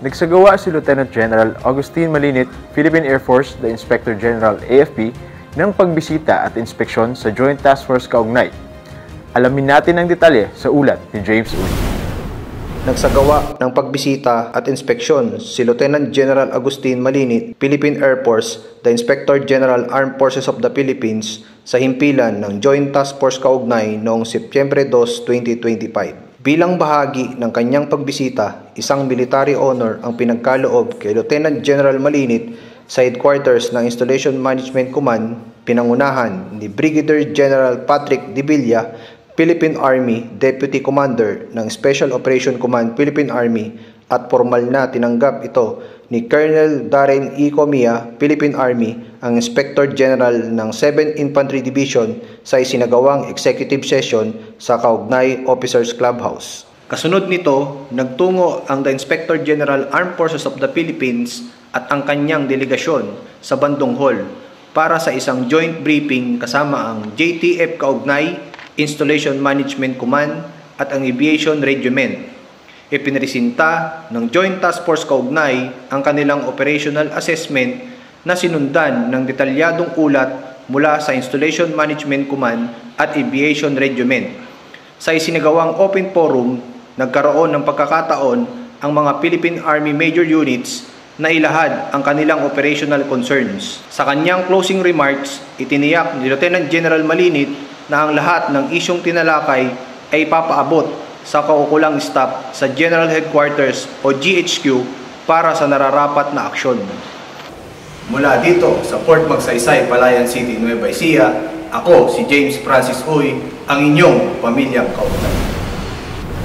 Nagsagawa si Lieutenant General Agustin Malinit, Philippine Air Force, the Inspector General AFP, ng pagbisita at inspeksyon sa Joint Task Force Kaugnay. Alamin natin ang detalye sa ulat ni James Uy. Nagsagawa ng pagbisita at inspeksyon si Lieutenant General Agustin Malinit, Philippine Air Force, the Inspector General Armed Forces of the Philippines sa himpilan ng Joint Task Force Kaugnay noong Setyembre 2, 2025. Bilang bahagi ng kanyang pagbisita, isang military honor ang pinagkaloob kay Lieutenant General Malinit sa headquarters ng Installation Management Command, pinangunahan ni Brigadier General Patrick De Villa, Philippine Army Deputy Commander ng Special Operation Command Philippine Army, at formal na tinanggap ito ni Colonel Darren E. Comia, Philippine Army, ang Inspector General ng 7th Infantry Division sa isinagawang executive session sa Kaugnay Officers Clubhouse. Kasunod nito, nagtungo ang the Inspector General Armed Forces of the Philippines at ang kanyang delegasyon sa Bandung Hall para sa isang joint briefing kasama ang JTF Kaugnay, Installation Management Command at ang Aviation Regiment. Ipinresinta ng Joint Task Force Kaugnay ang kanilang operational assessment na sinundan ng detalyadong ulat mula sa Installation Management Command at Aviation Regiment. Sa isinagawang open forum, nagkaroon ng pagkakataon ang mga Philippine Army Major Units na ilahad ang kanilang operational concerns. Sa kanyang closing remarks, itiniyak ni Lieutenant General Malinit na ang lahat ng isyong tinalakay ay papaabot sa kaukulang staff sa General Headquarters o GHQ para sa nararapat na aksyon. Mula dito sa Port Magsaysay, Palayan City, Nueva Ecija, ako si James Francis Uy, ang inyong pamilyang kaugnay.